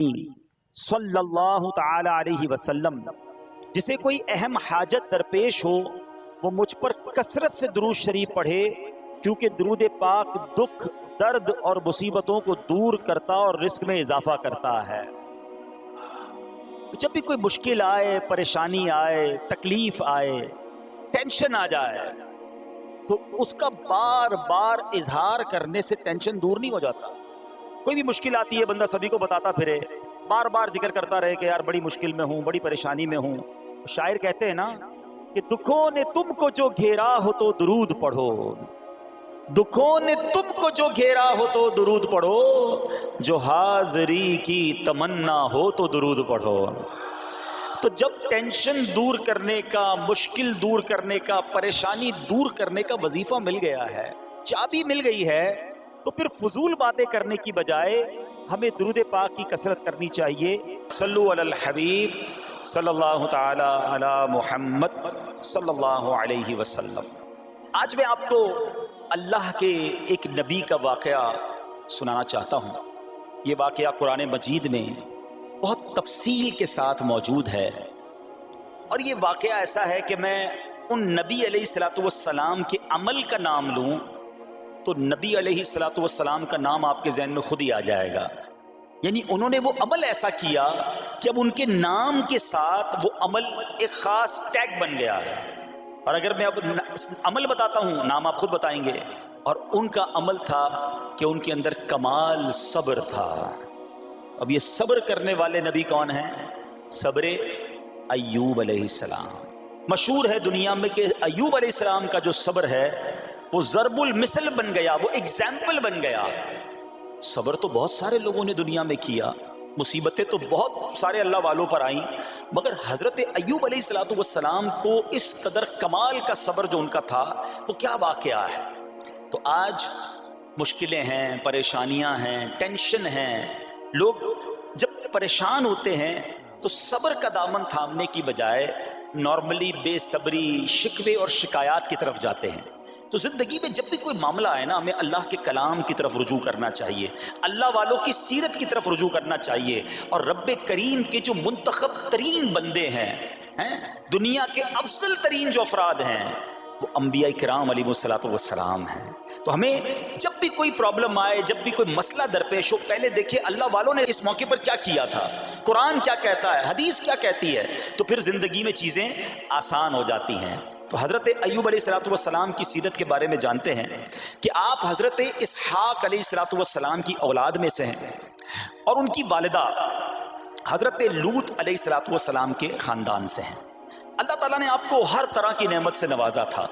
صلی اللہ تعالی علیہ وسلم جسے کوئی اہم حاجت درپیش ہو وہ مجھ پر کثرت سے درود شریف پڑھے، کیونکہ درود پاک دکھ، درد اور مصیبتوں کو دور کرتا اور رزق میں اضافہ کرتا ہے۔ تو جب بھی کوئی مشکل آئے، پریشانی آئے، تکلیف آئے، ٹینشن آ جائے تو اس کا بار بار اظہار کرنے سے ٹینشن دور نہیں ہو جاتا۔ کوئی بھی مشکل آتی ہے بندہ سبھی کو بتاتا پھرے، بار بار ذکر کرتا رہے کہ یار بڑی مشکل میں ہوں، بڑی پریشانی میں ہوں۔ شاعر کہتے ہیں نا کہ دکھوں نے تم کو جو گھیرا ہو تو درود پڑھو، دکھوں نے تم کو جو گھیرا ہو تو درود پڑھو، جو حاضری کی تمنا ہو تو درود پڑھو۔ تو جب ٹینشن دور کرنے کا، مشکل دور کرنے کا، پریشانی دور کرنے کا وظیفہ مل گیا ہے، چابی مل گئی ہے، تو پھر فضول باتیں کرنے کی بجائے ہمیں درود پاک کی کثرت کرنی چاہیے۔ صلو علی الحبیب صلی اللہ تعالی علی محمد صلی اللہ علیہ وسلم۔ آج میں آپ کو اللہ کے ایک نبی کا واقعہ سنانا چاہتا ہوں۔ یہ واقعہ قرآن مجید میں بہت تفصیل کے ساتھ موجود ہے، اور یہ واقعہ ایسا ہے کہ میں ان نبی علیہ السلام کے عمل کا نام لوں تو نبی علیہ السلام کا نام آپ کے ذہن میں خود ہی آ جائے گا۔ یعنی انہوں نے وہ عمل ایسا کیا کہ اب ان کے نام کے ساتھ وہ عمل ایک خاص ٹیگ بن گیا ہے۔ اور اگر میں اب عمل بتاتا ہوں، نام آپ خود بتائیں گے۔ اور ان کا عمل تھا کہ ان کے اندر کمال صبر تھا۔ اب یہ صبر کرنے والے نبی کون ہیں؟ صبر ایوب علیہ السلام۔ مشہور ہے دنیا میں کہ ایوب علیہ السلام کا جو صبر ہے وہ ضرب المثل بن گیا، وہ ایگزامپل بن گیا۔ صبر تو بہت سارے لوگوں نے دنیا میں کیا، مصیبتیں تو بہت سارے اللہ والوں پر آئیں، مگر حضرت ایوب علیہ السلام کو اس قدر کمال کا صبر جو ان کا تھا، تو کیا واقعہ ہے۔ تو آج مشکلیں ہیں، پریشانیاں ہیں، ٹینشن ہیں، لوگ جب پریشان ہوتے ہیں تو صبر کا دامن تھامنے کی بجائے نارملی بے صبری، شکوے اور شکایات کی طرف جاتے ہیں۔ تو زندگی میں جب بھی کوئی معاملہ آئے نا، ہمیں اللہ کے کلام کی طرف رجوع کرنا چاہیے، اللہ والوں کی سیرت کی طرف رجوع کرنا چاہیے، اور رب کریم کے جو منتخب ترین بندے ہیں، دنیا کے افضل ترین جو افراد ہیں، وہ انبیاء کرام علیہ السلام ہیں۔ تو ہمیں جب بھی کوئی پرابلم آئے، جب بھی کوئی مسئلہ درپیش ہو، پہلے دیکھیں اللہ والوں نے اس موقع پر کیا کیا تھا، قرآن کیا کہتا ہے، حدیث کیا کہتی ہے، تو پھر زندگی میں چیزیں آسان ہو جاتی ہیں۔ تو حضرت ایوب علیہ السلام کی سیرت کے بارے میں جانتے ہیں کہ آپ حضرت اسحاق علیہ السلام کی اولاد میں سے ہیں، اور ان کی والدہ حضرت لوط علیہ السلام کے خاندان سے ہیں۔ اللہ تعالیٰ نے آپ کو ہر طرح کی نعمت سے نوازا تھا۔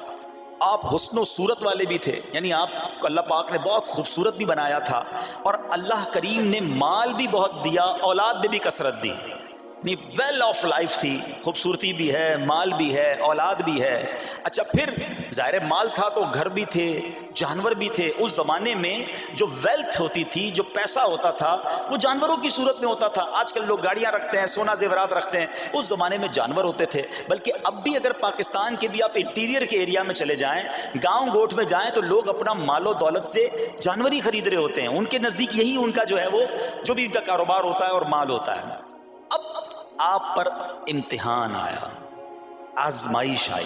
آپ حسن و صورت والے بھی تھے، یعنی آپ کو اللہ پاک نے بہت خوبصورت بھی بنایا تھا، اور اللہ کریم نے مال بھی بہت دیا، اولاد میں بھی کثرت دی، ویل آف لائف تھی، خوبصورتی بھی ہے، مال بھی ہے، اولاد بھی ہے۔ اچھا، پھر ظاہر مال تھا تو گھر بھی تھے، جانور بھی تھے۔ اس زمانے میں جو ویلتھ ہوتی تھی، جو پیسہ ہوتا تھا، وہ جانوروں کی صورت میں ہوتا تھا۔ آج کل لوگ گاڑیاں رکھتے ہیں، سونا زیورات رکھتے ہیں، اس زمانے میں جانور ہوتے تھے۔ بلکہ اب بھی اگر پاکستان کے بھی آپ انٹیریئر کے ایریا میں چلے جائیں، گاؤں گوٹھ میں جائیں، تو لوگ اپنا مال و دولت سے جانور ہی خرید رہے ہوتے ہیں۔ ان کے نزدیک یہی ان کا جو ہے وہ جو بھی ان کا کاروبار ہوتا ہے اور مال ہوتا ہے۔ اب آپ پر امتحان آیا، آزمائش آئی،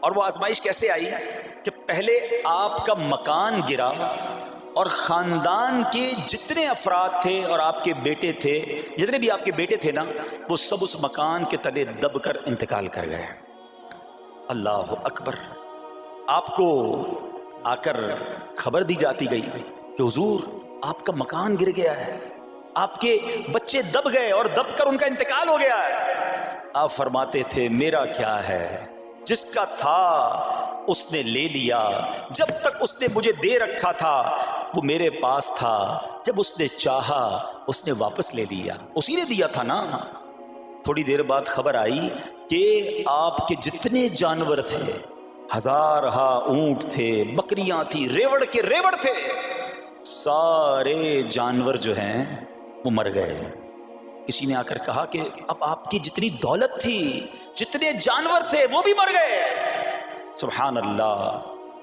اور وہ آزمائش کیسے آئی کہ پہلے آپ کا مکان گرا، اور خاندان کے جتنے افراد تھے اور آپ کے بیٹے تھے، جتنے بھی آپ کے بیٹے تھے نا، وہ سب اس مکان کے تلے دب کر انتقال کر گئے۔ اللہ اکبر۔ آپ کو آ کر خبر دی جاتی گئی کہ حضور آپ کا مکان گر گیا ہے، آپ کے بچے دب گئے اور دب کر ان کا انتقال ہو گیا ہے۔ آپ فرماتے تھے میرا کیا ہے، جس کا تھا اس نے لے لیا، جب تک اس نے مجھے دے رکھا تھا وہ میرے پاس تھا، جب اس نے چاہا اس نے واپس لے لیا، اسی نے دیا تھا نا۔ تھوڑی دیر بعد خبر آئی کہ آپ کے جتنے جانور تھے، ہزارہا اونٹ تھے، بکریاں تھی، ریوڑ کے ریوڑ تھے، سارے جانور جو ہیں وہ مر گئے۔ کسی نے آ کر کہا کہ اب آپ کی جتنی دولت تھی، جتنے جانور تھے، وہ بھی مر گئے۔ سبحان اللہ۔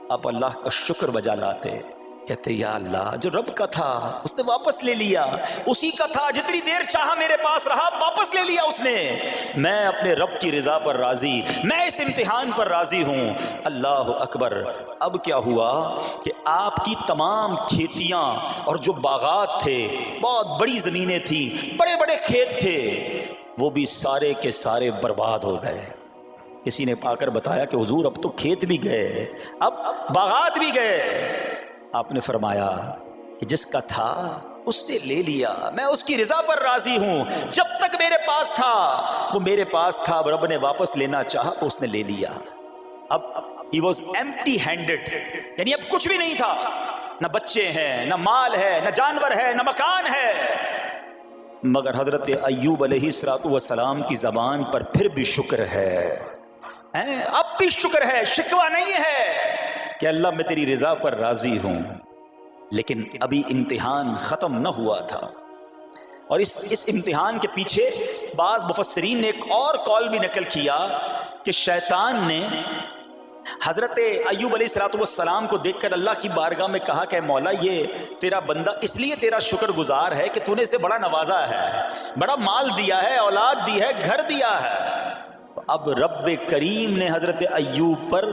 آپ اللہ کا شکر بجا لاتے کہتے یا اللہ جو رب کا تھا اس نے واپس لے لیا، اسی کا تھا جتنی دیر چاہا میرے پاس رہا، واپس لے لیا اس نے۔ میں اپنے رب کی رضا پر راضی، میں اس امتحان پر راضی ہوں۔ اللہ اکبر۔ اب کیا ہوا کہ آپ کی تمام کھیتیاں اور جو باغات تھے، بہت بڑی زمینیں تھیں، بڑے بڑے کھیت تھے، وہ بھی سارے کے سارے برباد ہو گئے۔ کسی نے آ کر بتایا کہ حضور اب تو کھیت بھی گئے، اب باغات بھی گئے۔ آپ نے فرمایا کہ جس کا تھا اس نے لے لیا، میں اس کی رضا پر راضی ہوں۔ جب تک میرے پاس تھا وہ میرے پاس تھا، اب رب نے واپس لینا چاہا تو اس نے لے لیا۔ اب he was empty handed، یعنی اب کچھ بھی نہیں تھا، نہ بچے ہیں، نہ مال ہے، نہ جانور ہے، نہ مکان ہے۔ مگر حضرت ایوب علیہ السلام کی زبان پر پھر بھی شکر ہے، اب بھی شکر ہے، شکوہ نہیں ہے کہ اللہ میں تیری رضا پر راضی ہوں۔ لیکن ابھی امتحان ختم نہ ہوا تھا، اور اس امتحان کے پیچھے بعض مفسرین نے ایک اور قول بھی نقل کیا کہ شیطان نے حضرت ایوب علیہ السلام کو دیکھ کر اللہ کی بارگاہ میں کہا کہ مولا یہ تیرا بندہ اس لیے تیرا شکر گزار ہے کہ تو نے اسے بڑا نوازا ہے، بڑا مال دیا ہے، اولاد دی ہے، گھر دیا ہے۔ اب رب کریم نے حضرت ایوب پر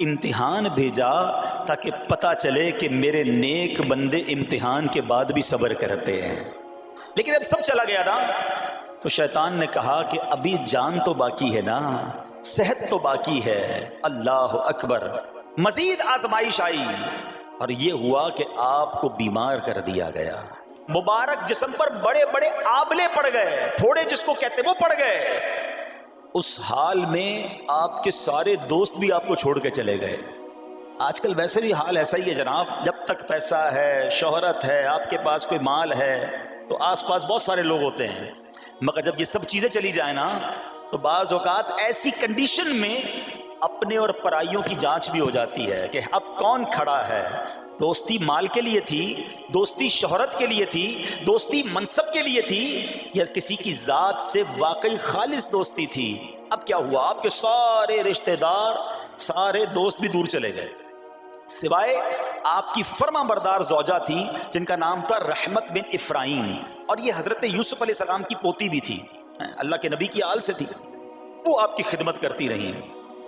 امتحان بھیجا تاکہ پتہ چلے کہ میرے نیک بندے امتحان کے بعد بھی صبر کرتے ہیں۔ لیکن اب سب چلا گیا نا، تو شیطان نے کہا کہ ابھی جان تو باقی ہے نا، صحت تو باقی ہے۔ اللہ اکبر۔ مزید آزمائش آئی اور یہ ہوا کہ آپ کو بیمار کر دیا گیا، مبارک جسم پر بڑے بڑے آبلے پڑ گئے، پھوڑے جس کو کہتے وہ پڑ گئے۔ اس حال میں آپ کے سارے دوست بھی آپ کو چھوڑ کے چلے گئے۔ آج کل ویسے بھی حال ایسا ہی ہے جناب، جب تک پیسہ ہے، شہرت ہے، آپ کے پاس کوئی مال ہے تو آس پاس بہت سارے لوگ ہوتے ہیں، مگر جب یہ سب چیزیں چلی جائیں نا تو بعض اوقات ایسی کنڈیشن میں اپنے اور پرائیوں کی جانچ بھی ہو جاتی ہے کہ اب کون کھڑا ہے۔ دوستی مال کے لیے تھی، دوستی شہرت کے لیے تھی، دوستی منصب کے لیے تھی، یا کسی کی ذات سے واقعی خالص دوستی تھی؟ اب کیا ہوا، آپ کے سارے رشتہ دار، سارے دوست بھی دور چلے گئے، سوائے آپ کی فرما بردار زوجہ تھی جن کا نام تھا رحمت بن افراہیم، اور یہ حضرت یوسف علیہ السلام کی پوتی بھی تھی، اللہ کے نبی کی آل سے تھی، وہ آپ کی خدمت کرتی رہی۔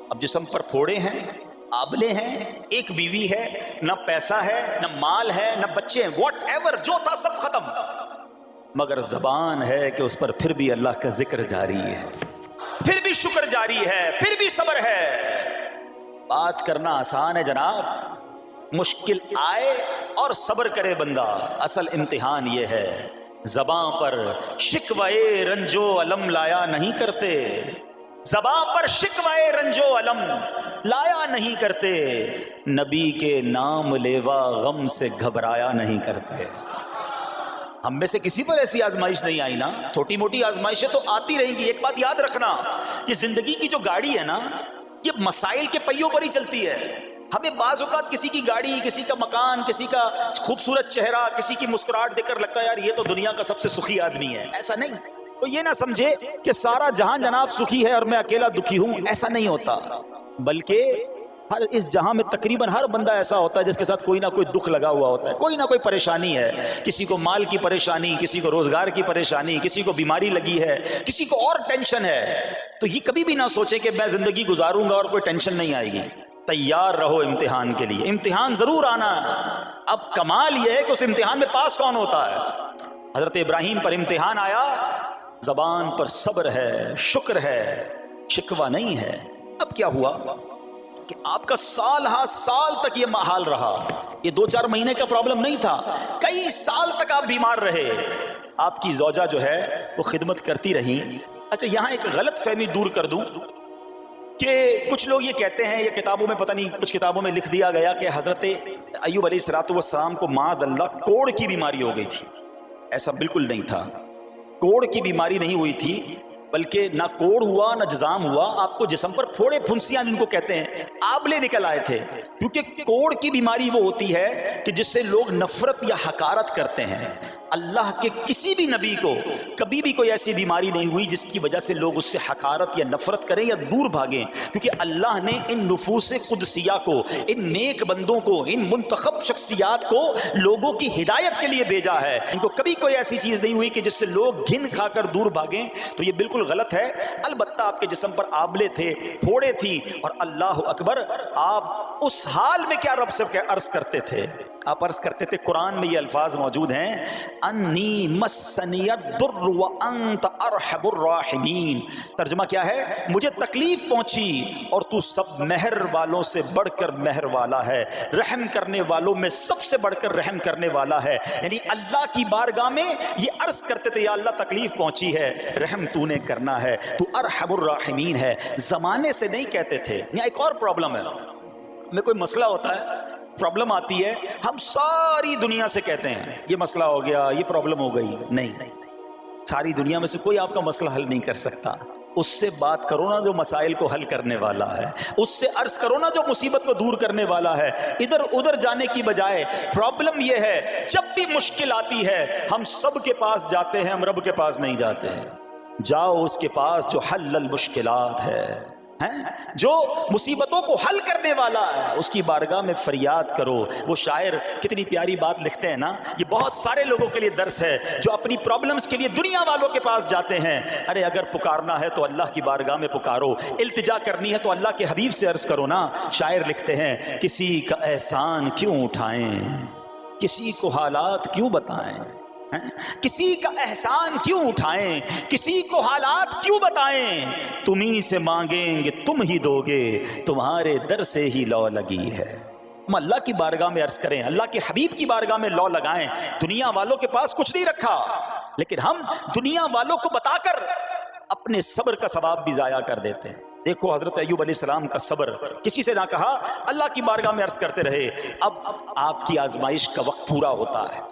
اب جسم پر پھوڑے ہیں، آبلے ہیں، ایک بیوی ہے، نہ پیسہ ہے، نہ مال ہے، نہ بچے ہیں، واٹ ایور جو تھا سب ختم، مگر زبان ہے کہ اس پر پھر بھی اللہ کا ذکر جاری ہے، پھر بھی شکر جاری ہے، پھر بھی صبر ہے۔ بات کرنا آسان ہے جناب، مشکل آئے اور صبر کرے بندہ، اصل امتحان یہ ہے۔ زباں پر شکوائے رنجو علم لایا نہیں کرتے، زباں پر شکوائے رنجو علم لایا نہیں کرتے، نبی کے نام لیوا غم سے گھبرایا نہیں کرتے۔ ہم میں سے کسی پر ایسی آزمائش نہیں آئی نا، چھوٹی موٹی آزمائشیں تو آتی رہیں گی۔ ایک بات یاد رکھنا، یہ زندگی کی جو گاڑی ہے نا، یہ مسائل کے پہیوں پر ہی چلتی ہے۔ ہمیں بعض اوقات کسی کی گاڑی، کسی کا مکان، کسی کا خوبصورت چہرہ، کسی کی مسکراہٹ دیکھ کر لگتا ہے یار یہ تو دنیا کا سب سے سخی آدمی ہے۔ ایسا نہیں، تو یہ نہ سمجھے کہ سارا جہان جناب سخی ہے اور میں اکیلا دکھی ہوں، ایسا نہیں ہوتا، بلکہ ہر اس جہاں میں تقریباً ہر بندہ ایسا ہوتا ہے جس کے ساتھ کوئی نہ کوئی دکھ لگا ہوا ہوتا ہے، کوئی نہ کوئی پریشانی ہے، کسی کو مال کی پریشانی، کسی کو روزگار کی پریشانی، کسی کو بیماری لگی ہے، کسی کو اور ٹینشن ہے۔ تو یہ کبھی بھی نہ سوچے کہ میں زندگی گزاروں گا اور کوئی ٹینشن نہیں آئے گی۔ تیار رہو امتحان کے لیے، امتحان ضرور آنا ہے۔ اب کمال یہ ہے کہ اس امتحان میں پاس کون ہوتا ہے۔ حضرت ابراہیم پر امتحان آیا، زبان پر صبر ہے، شکر ہے، شکوہ نہیں ہے۔ اب کیا ہوا کہ آپ کا سال ہا سال تک یہ حال رہا، یہ 2-4 مہینے کا پرابلم نہیں تھا، کئی سال تک آپ بیمار رہے۔ آپ کی زوجہ جو ہے وہ خدمت کرتی رہی۔ اچھا یہاں ایک غلط فہمی دور کر دوں کہ کچھ لوگ یہ کہتے ہیں، یہ کتابوں میں پتہ نہیں کچھ کتابوں میں لکھ دیا گیا کہ حضرت ایوب علیہ السلام کو معاذ اللہ کوڑ کی بیماری ہو گئی تھی۔ ایسا بالکل نہیں تھا، کوڑ کی بیماری نہیں ہوئی تھی، بلکہ نہ کوڑ ہوا نہ جزام ہوا، آپ کو جسم پر پھوڑے پھنسیاں جن کو کہتے ہیں آبلے نکل آئے تھے، کیونکہ کوڑ کی بیماری وہ ہوتی ہے کہ جس سے لوگ نفرت یا حقارت کرتے ہیں۔ اللہ کے کسی بھی نبی کو کبھی بھی کوئی ایسی بیماری نہیں ہوئی جس کی وجہ سے لوگ اس سے حقارت یا نفرت کریں یا دور بھاگیں، کیونکہ اللہ نے ان نفوس قدسیہ کو، ان نیک بندوں کو، ان منتخب شخصیات کو لوگوں کی ہدایت کے لیے بھیجا ہے۔ ان کو کبھی کوئی ایسی چیز نہیں ہوئی کہ جس سے لوگ گھن کھا کر دور بھاگیں، تو یہ بالکل غلط ہے۔ البتہ آپ کے جسم پر آبلے تھے، پھوڑے تھی، اور اللہ اکبر، آپ اس حال میں کیا رب سے عرض کرتے تھے؟ آپ عرض کرتے تھے، قرآن میں یہ الفاظ موجود ہیں، انی مسنی الضر وانت ارحم الراحمین۔ ترجمہ کیا ہے؟ مجھے تکلیف پہنچی اور تو سب مہر والوں سے بڑھ کر مہر والا ہے، رحم کرنے والوں میں سب سے بڑھ کر رحم کرنے والا ہے۔ یعنی اللہ کی بارگاہ میں یہ عرض کرتے تھے، یا اللہ تکلیف پہنچی ہے، رحم تو نے کرنا ہے، تو ارحم الراحمین ہے۔ زمانے سے نہیں کہتے تھے۔ یہاں ایک اور پرابلم ہے، میں کوئی مسئلہ ہوتا ہے، پرابلم آتی ہے، ہم ساری دنیا سے کہتے ہیں یہ مسئلہ ہو گیا، یہ پرابلم ہو گئی۔ نہیں، ساری دنیا میں سے کوئی آپ کا مسئلہ حل نہیں کر سکتا۔ اس سے بات کرو نا جو مسائل کو حل کرنے والا ہے، اس سے عرض کرو نا جو مصیبت کو دور کرنے والا ہے۔ ادھر ادھر جانے کی بجائے پرابلم یہ ہے، جب بھی مشکل آتی ہے ہم سب کے پاس جاتے ہیں، ہم رب کے پاس نہیں جاتے ہیں۔ جاؤ اس کے پاس جو حل المشکلات ہے، جو مصیبتوں کو حل کرنے والا ہے، اس کی بارگاہ میں فریاد کرو۔ وہ شاعر کتنی پیاری بات لکھتے ہیں نا، یہ بہت سارے لوگوں کے لیے درس ہے جو اپنی پرابلمز کے لیے دنیا والوں کے پاس جاتے ہیں۔ ارے اگر پکارنا ہے تو اللہ کی بارگاہ میں پکارو، التجا کرنی ہے تو اللہ کے حبیب سے عرض کرو نا۔ شاعر لکھتے ہیں، کسی کا احسان کیوں اٹھائیں، کسی کو حالات کیوں بتائیں، کسی کا احسان کیوں اٹھائیں، کسی کو حالات کیوں بتائیں، تمہیں سے مانگیں گے تم ہی دو گے، تمہارے در سے ہی لو لگی ہے۔ ہم اللہ کی بارگاہ میں عرض کریں، اللہ کے حبیب کی بارگاہ میں لو لگائیں۔ دنیا والوں کے پاس کچھ نہیں رکھا، لیکن ہم دنیا والوں کو بتا کر اپنے صبر کا ثواب بھی ضائع کر دیتے ہیں۔ دیکھو حضرت ایوب علیہ السلام کا صبر، کسی سے نہ کہا، اللہ کی بارگاہ میں عرض کرتے رہے۔ اب آپ کی آزمائش کا وقت پورا ہوتا ہے،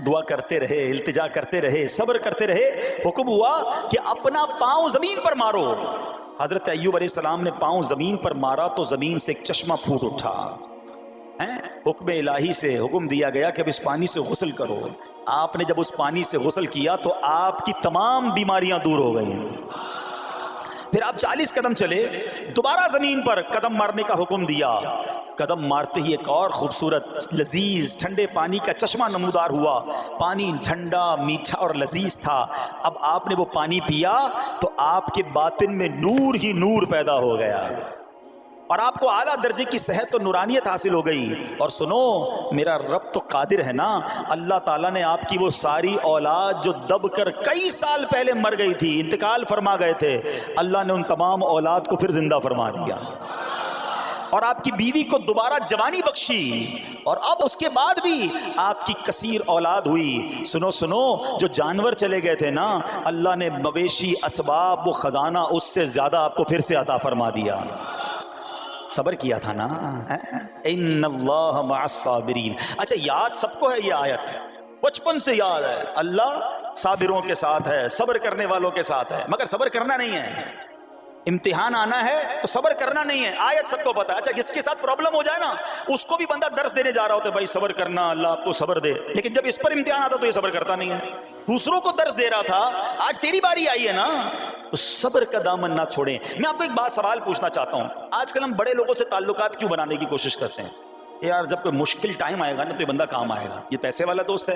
دعا کرتے رہے، التجا کرتے رہے، صبر کرتے رہے۔ حکم ہوا کہ اپنا پاؤں زمین پر مارو۔ حضرت ایوب علیہ السلام نے پاؤں زمین پر مارا تو زمین سے ایک چشمہ پھوٹ اٹھا۔ حکم الہی سے حکم دیا گیا کہ اب اس پانی سے غسل کرو۔ آپ نے جب اس پانی سے غسل کیا تو آپ کی تمام بیماریاں دور ہو گئیں۔ پھر آپ 40 قدم چلے، دوبارہ زمین پر قدم مارنے کا حکم دیا۔ قدم مارتے ہی ایک اور خوبصورت لذیذ ٹھنڈے پانی کا چشمہ نمودار ہوا۔ پانی ٹھنڈا، میٹھا اور لذیذ تھا۔ اب آپ نے وہ پانی پیا تو آپ کے باطن میں نور ہی نور پیدا ہو گیا، اور آپ کو اعلیٰ درجے کی صحت و نورانیت حاصل ہو گئی۔ اور سنو، میرا رب تو قادر ہے نا، اللہ تعالیٰ نے آپ کی وہ ساری اولاد جو دب کر کئی سال پہلے مر گئی تھی، انتقال فرما گئے تھے، اللہ نے ان تمام اولاد کو پھر زندہ فرما دیا، اور آپ کی بیوی کو دوبارہ جوانی بخشی، اور اب اس کے بعد بھی آپ کی کثیر اولاد ہوئی۔ سنو سنو، جو جانور چلے گئے تھے نا، اللہ نے مویشی، اسباب، وہ خزانہ اس سے زیادہ آپ کو پھر سے عطا فرما دیا۔ صبر کیا تھا نا، ان اللہ مع الصابرین۔ اچھا، یاد سب کو ہے یہ آیت، بچپن سے یاد ہے، اللہ صابروں کے ساتھ ہے، صبر کرنے والوں کے ساتھ ہے، مگر صبر کرنا نہیں ہے۔ امتحان آنا ہے تو صبر کرنا نہیں ہے، آیت سب کو پتا ہے۔ اچھا، جس کے ساتھ پرابلم ہو جائے نا، اس کو بھی بندہ درس دینے جا رہا ہوتا ہے، بھائی صبر کرنا، اللہ آپ کو صبر دے، لیکن جب اس پر امتحان آتا تو یہ صبر کرتا نہیں ہے۔ دوسروں کو درس دے رہا تھا، آج تیری باری آئی ہے نا، تو صبر کا دامن نہ چھوڑیں۔ میں آپ کو ایک بات سوال پوچھنا چاہتا ہوں، آج کل ہم بڑے لوگوں سے تعلقات کیوں بنانے کی کوشش کرتے ہیں؟ یار جب کوئی مشکل ٹائم آئے گا نا تو یہ بندہ کام آئے گا، یہ پیسے والا دوست ہے،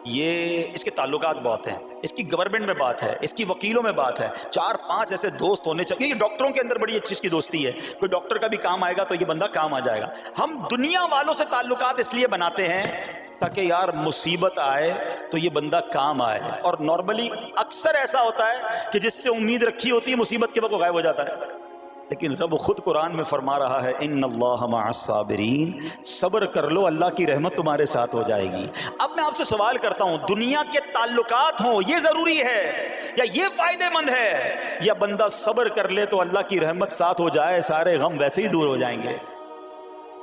یہ اس کے تعلقات بہت ہیں، اس کی گورنمنٹ میں بات ہے، اس کی وکیلوں میں بات ہے، 4-5 ایسے دوست ہونے چاہیے۔ یہ ڈاکٹروں کے اندر بڑی اچھی اس کی دوستی ہے، کوئی ڈاکٹر کا بھی کام آئے گا تو یہ بندہ کام آ جائے گا۔ ہم دنیا والوں سے تعلقات اس لیے بناتے ہیں تاکہ یار مصیبت آئے تو یہ بندہ کام آئے، اور نارملی اکثر ایسا ہوتا ہے کہ جس سے امید رکھی ہوتی ہے مصیبت کے وقت غائب ہو جاتا ہے۔ لیکن رب خود قرآن میں فرما رہا ہے، ان اللہ مع الصابرین، صبر کر لو، اللہ کی رحمت تمہارے ساتھ ہو جائے گی۔ اب میں آپ سے سوال کرتا ہوں، دنیا کے تعلقات ہوں یہ ضروری ہے یا یہ فائدہ مند ہے، یا بندہ صبر کر لے تو اللہ کی رحمت ساتھ ہو جائے، سارے غم ویسے ہی دور ہو جائیں گے؟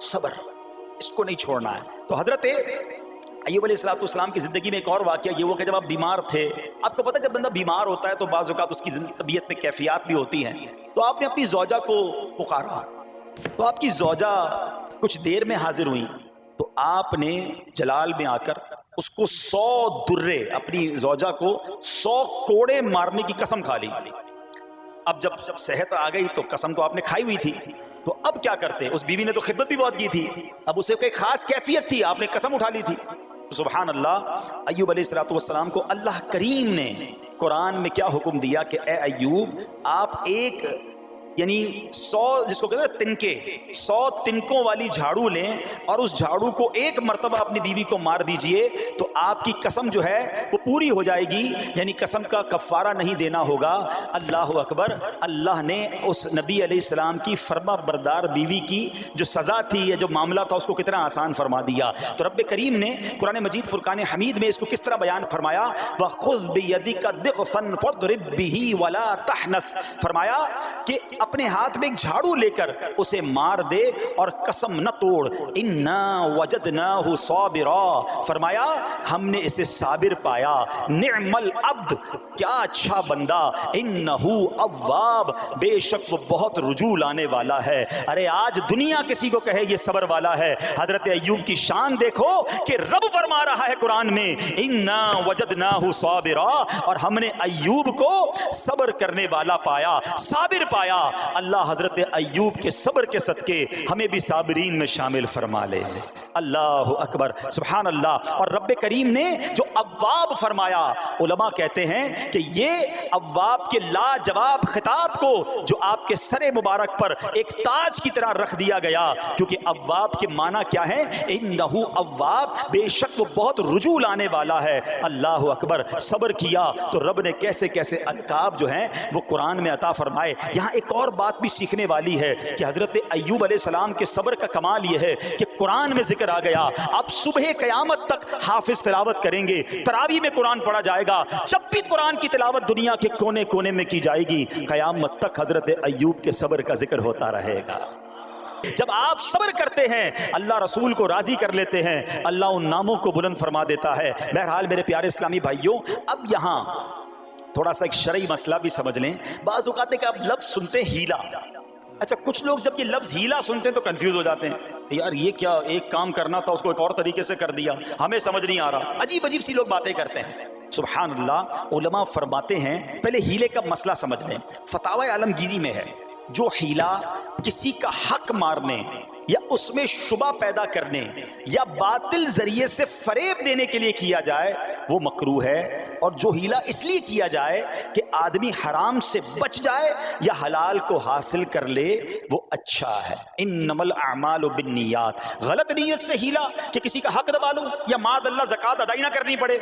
صبر، اس کو نہیں چھوڑنا ہے۔ تو حضرت ایوب علیہ السلام کی زندگی میں ایک اور واقعہ یہ ہوا کہ جب آپ بیمار تھے، آپ کو پتہ جب بندہ بیمار ہوتا ہے تو بعض اوقات اس کی طبیعت میں کیفیات بھی ہوتی ہیں، تو آپ نے اپنی زوجہ کو پکارا، تو آپ کی زوجہ کچھ دیر میں حاضر ہوئی، تو آپ نے جلال میں آ کر اس کو 100 درے، اپنی زوجہ کو 100 کوڑے مارنے کی قسم کھا لی۔ اب جب صحت آ گئی تو قسم تو آپ نے کھائی ہوئی تھی، تو اب کیا کرتے؟ اس بیوی نے تو خدمت بھی بہت کی تھی، اب اسے کوئی خاص کیفیت تھی، آپ نے قسم اٹھا لی تھی۔ سبحان اللہ، ایوب علیہ السلام کو اللہ کریم نے قرآن میں کیا حکم دیا کہ اے ایوب، آپ ایک یعنی 100 جس کو کہتے ہیں تنکے، 100 تنکوں والی جھاڑو لیں اور اس جھاڑو کو ایک مرتبہ اپنی بیوی کو مار دیجئے تو آپ کی قسم جو ہے وہ پوری ہو جائے گی، یعنی قسم کا کفارہ نہیں دینا ہوگا۔ اللہ اکبر۔ اللہ نے اس نبی علیہ السلام کی فرما بردار بیوی کی جو سزا تھی یا جو معاملہ تھا اس کو کتنا آسان فرما دیا۔ تو رب کریم نے قرآن مجید فرقان حمید میں اس کو کس طرح بیان فرمایا؟ وَخُذْ بِيَدِكَ ضِغْثًا فَاضْرِب بِهِ وَلَا تَحْنَثْ، فرمایا کہ اپنے ہاتھ میں ایک جھاڑو لے کر اسے مار دے اور قسم نہ توڑ۔ اِنَّا وَجَدْنَاهُ صَابِرًا، فرمایا ہم نے اسے صابر پایا۔ نعم العبد، کیا اچھا بندہ۔ اِنَّهُ اواب، بے شک وہ بہت رجوع لانے والا ہے۔ ارے آج دنیا کسی کو کہے یہ صبر والا ہے، حضرت ایوب کی شان دیکھو کہ رب فرما رہا ہے قرآن میں اِنَّا وَجَدْنَاهُ صَابِرًا، اور ہم نے ایوب کو صبر کرنے والا پایا، صابر پایا۔ اللہ حضرت ایوب کے صبر کے صدقے ہمیں بھی صابرین میں شامل فرما لے۔ اللہ اکبر، سبحان اللہ۔ اور رب کریم نے جو اواب فرمایا، علماء کہتے ہیں کہ یہ اواب کے لاجواب خطاب کو جو آپ کے سر مبارک پر ایک تاج کی طرح رکھ دیا گیا، کیونکہ اواب کے معنی کیا ہے؟ انہو اواب، بے شک وہ بہت رجوع لانے والا ہے۔ اللہ اکبر۔ صبر کیا تو رب نے کیسے کیسے القاب جو ہیں وہ قرآن میں عطا فرمائے۔ یہاں ایک اور بات بھی سیکھنے والی ہے کہ حضرت ایوب علیہ السلام کے صبر کا کمال یہ ہے کہ قرآن میں ذکر آ گیا، اب صبح قیامت تک حافظ تلاوت کریں گے، تراویح میں قرآن پڑھا جائے گا، جب بھی قرآن کی تلاوت دنیا کے کونے کونے میں کی جائے گی، قیامت تک حضرت ایوب کے صبر کا ذکر ہوتا رہے گا۔ جب آپ صبر کرتے ہیں اللہ رسول کو راضی کر لیتے ہیں، اللہ ان ناموں کو بلند فرما دیتا ہے۔ بہرحال میرے پیارے اسلامی بھائیوں، اب یہاں تھوڑا سا ایک شرعی مسئلہ بھی سمجھ لیں۔ بعض اوقات ہے کہ آپ لفظ سنتے ہیں ہیلا، اچھا کچھ لوگ جب یہ لفظ ہیلا سنتے ہیں تو کنفیوز ہو جاتے ہیں، یار یہ کیا، ایک کام کرنا تھا اس کو ایک اور طریقے سے کر دیا، ہمیں سمجھ نہیں آ رہا، عجیب عجیب سی لوگ باتیں کرتے ہیں۔ سبحان اللہ، علماء فرماتے ہیں پہلے ہیلے کا مسئلہ سمجھ لیں۔ فتاوی عالمگیری میں ہے جو ہیلا کسی کا حق مارنے یا اس میں شبہ پیدا کرنے یا باطل ذریعے سے فریب دینے کے لیے کیا جائے وہ مکروہ ہے، اور جو ہیلا اس لیے کیا جائے کہ آدمی حرام سے بچ جائے یا حلال کو حاصل کر لے وہ اچھا ہے۔ انما الاعمال بالنیات، غلط نیت سے ہیلا کہ کسی کا حق دبا لوں یا معاذ اللہ زکوٰۃ ادائی نہ کرنی پڑے،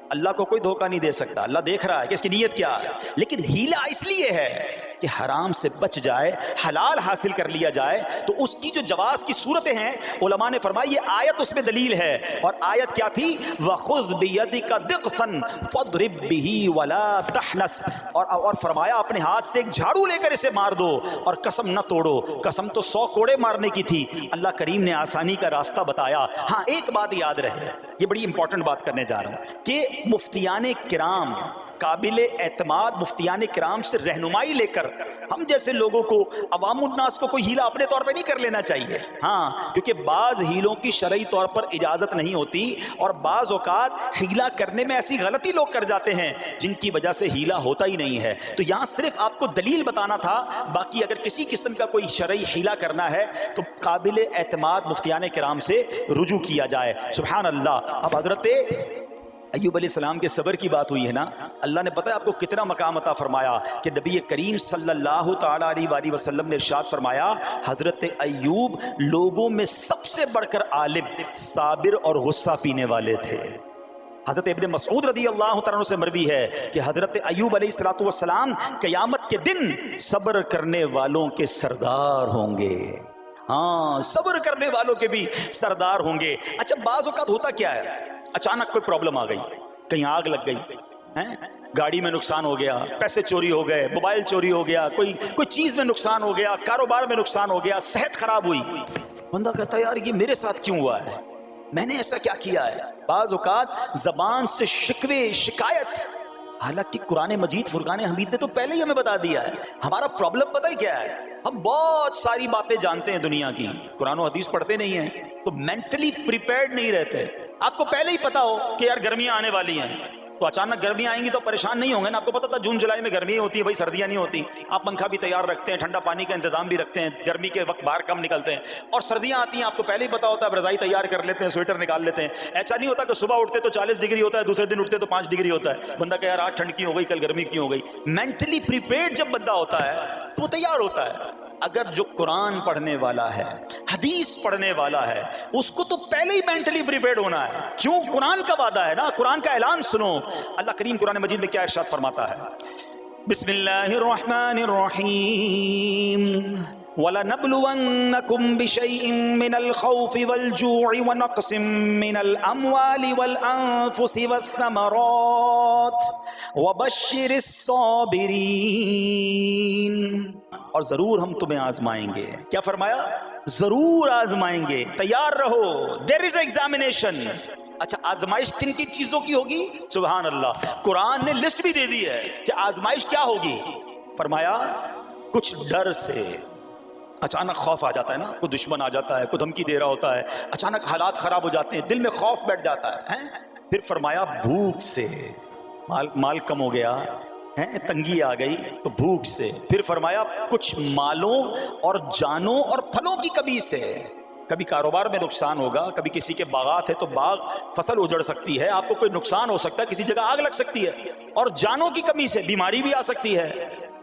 اللہ کو کوئی دھوکہ نہیں دے سکتا، اللہ دیکھ رہا ہے کہ اس کی نیت کیا ہے۔ لیکن ہیلا اس لیے ہے کہ حرام سے بچ جائے، حلال حاصل کر لیا جائے، تو اس کی جو جواز کی صورتیں ہیں علماء نے فرمایا یہ آیت اس میں دلیل ہے، اور آیت کیا تھی؟ وَخُذْ بِيَدِكَ ضِغْثًا فَاضْرِب بِهِ وَلَا تَحْنَثْ، اور فرمایا اپنے ہاتھ سے ایک جھاڑو لے کر اسے مار دو اور قسم نہ توڑو۔ قسم تو 100 کوڑے مارنے کی تھی، اللہ کریم نے آسانی کا راستہ بتایا۔ ہاں ایک بات یاد رہے، یہ بڑی امپورٹنٹ بات کرنے جا رہا ہوں کہ مفتیان کرام، قابل اعتماد مفتیان کرام سے رہنمائی لے کر ہم جیسے لوگوں کو، عوام الناس کو کوئی ہیلا اپنے طور پہ نہیں کر لینا چاہیے۔ ہاں کیونکہ بعض ہیلوں کی شرعی طور پر اجازت نہیں ہوتی، اور بعض اوقات ہیلا کرنے میں ایسی غلطی لوگ کر جاتے ہیں جن کی وجہ سے ہیلا ہوتا ہی نہیں ہے۔ تو یہاں صرف آپ کو دلیل بتانا تھا، باقی اگر کسی قسم کا کوئی شرعی ہیلا کرنا ہے تو قابل اعتماد مفتیان کرام سے رجوع کیا جائے۔ سبحان اللہ۔ اب حضرت ایوب علیہ السلام کے صبر کی بات ہوئی ہے نا، اللہ نے پتہ ہے آپ کو کتنا مقام عطا فرمایا کہ نبی کریم صلی اللہ تعالی علیہ وآلہ وسلم نے ارشاد فرمایا حضرت ایوب لوگوں میں سب سے بڑھ کر عالم، صابر اور غصہ پینے والے تھے۔ حضرت ابن مسعود رضی اللہ تعالیٰ عنہ سے مروی ہے کہ حضرت ایوب علیہ السلام قیامت کے دن صبر کرنے والوں کے سردار ہوں گے۔ ہاں صبر کرنے والوں کے بھی سردار ہوں گے۔ اچھا بعض اوقات ہوتا کیا ہے، اچانک کوئی پرابلم آ گئی، کہیں آگ لگ گئی، گاڑی میں نقصان ہو گیا، پیسے چوری ہو گئے، موبائل چوری ہو گیا، کوئی چیز میں نقصان ہو گیا، کاروبار میں نقصان ہو گیا، صحت خراب ہوئی، بندہ کہتا ہے یار یہ میرے ساتھ کیوں ہوا ہے، میں نے ایسا کیا کیا ہے۔ بعض اوقات زبان سے شکوے، شکایت، حالانکہ قرآن مجید فرقان حمید نے تو پہلے ہی ہمیں بتا دیا ہے ہمارا پرابلم پتہ ہی کیا ہے۔ ہم بہت ساری باتیں جانتے ہیں دنیا کی، قرآن و حدیث پڑھتے نہیں ہیں تو مینٹلی پریپیئرڈ نہیں رہتے۔ آپ کو پہلے ہی پتا ہو کہ یار گرمیاں آنے والی ہیں تو اچانک گرمیاں آئیں گی تو پریشان نہیں ہوں گے نا. آپ کو پتا تھا جون جولائی میں گرمی ہوتی ہے بھائی, سردیاں نہیں ہوتی. آپ پنکھا بھی تیار رکھتے ہیں, ٹھنڈا پانی کا انتظام بھی رکھتے ہیں, گرمی کے وقت باہر کم نکلتے ہیں. اور سردیاں آتی ہیں آپ کو پہلے ہی پتا ہوتا ہے, رضائی تیار کر لیتے ہیں, سویٹر نکال لیتے ہیں. ایسا نہیں ہوتا کہ صبح اٹھتے تو 40 ڈگری ہوتا ہے, دوسرے دن اٹھتے تو 5 ڈگری ہوتا ہے. بندہ کہ یار آج ٹھنڈ کی ہو گئی, کل گرمی کی ہو گئی. مینٹلی پریپیئرڈ جب بندہ ہوتا ہے تو وہ تیار ہوتا ہے. اگر جو قرآن پڑھنے والا ہے, حدیث پڑھنے والا ہے, اس کو تو پہلے ہی مینٹلی پریپیئرڈ ہونا ہے. کیوں؟ قرآن کا وعدہ ہے نا, قرآن کا اعلان سنو. اللہ کریم قرآن مجید میں کیا ارشاد فرماتا ہے؟ بسم اللہ الرحمن الرحیم وَلَنَبْلُوَنَّكُمْ بِشَيْءٍ مِّنَ الْخَوْفِ وَالْجُوعِ وَنَقْصٍ مِّنَ الْأَمْوَالِ وَالْأَنفُسِ وَالثَّمَرَاتِ وَبَشِّرِ الصَّابِرِينَ. اور ضرور ہم تمہیں آزمائیں گے. کیا فرمایا؟ ضرور آزمائیں گے, تیار رہو. دیر از ایگزامینیشن. اچھا آزمائش کن کی چیزوں کی ہوگی؟ سبحان اللہ, قرآن نے لسٹ بھی دے دی ہے کہ آزمائش کیا ہوگی. فرمایا کچھ ڈر سے, اچانک خوف آ جاتا ہے نا, کوئی دشمن آ جاتا ہے, کوئی دھمکی دے رہا ہوتا ہے, اچانک حالات خراب ہو جاتے ہیں, دل میں خوف بیٹھ جاتا ہے. پھر فرمایا بھوک سے, مال کم ہو گیا, تنگی آ گئی تو بھوک سے. پھر فرمایا کچھ مالوں اور جانوں اور پھلوں کی کمی سے. کبھی کاروبار میں نقصان ہوگا, کبھی کسی کے باغات ہے تو باغ فصل اجڑ سکتی ہے, آپ کو کوئی نقصان ہو سکتا ہے, کسی جگہ آگ لگ سکتی ہے, اور جانوں کی کمی سے بیماری بھی آ سکتی ہے.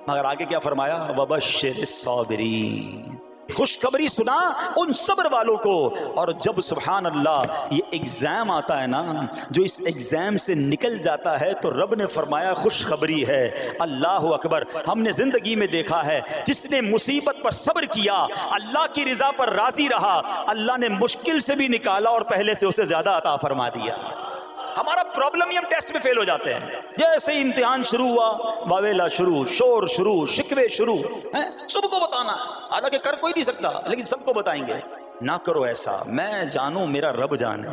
مگر آگے کیا فرمایا؟ وَبَشِّرِ الصَّابِرِينَ, خوشخبری سنا ان صبر والوں کو. اور جب سبحان اللہ یہ ایگزام آتا ہے نا, جو اس ایگزام سے نکل جاتا ہے تو رب نے فرمایا خوشخبری ہے. اللہ اکبر. ہم نے زندگی میں دیکھا ہے جس نے مصیبت پر صبر کیا, اللہ کی رضا پر راضی رہا, اللہ نے مشکل سے بھی نکالا اور پہلے سے اسے زیادہ عطا فرما دیا. ہمارا پرابلم ہی ہم ٹیسٹ میں فیل ہو جاتے ہیں. جیسے ہی امتحان شروع ہوا, واویلا شروع, شور شروع, شکوے شروع. سب کو بتانا, حالانکہ کر کوئی نہیں سکتا لیکن سب کو بتائیں گے. نہ کرو ایسا, میں جانوں میرا رب جانے,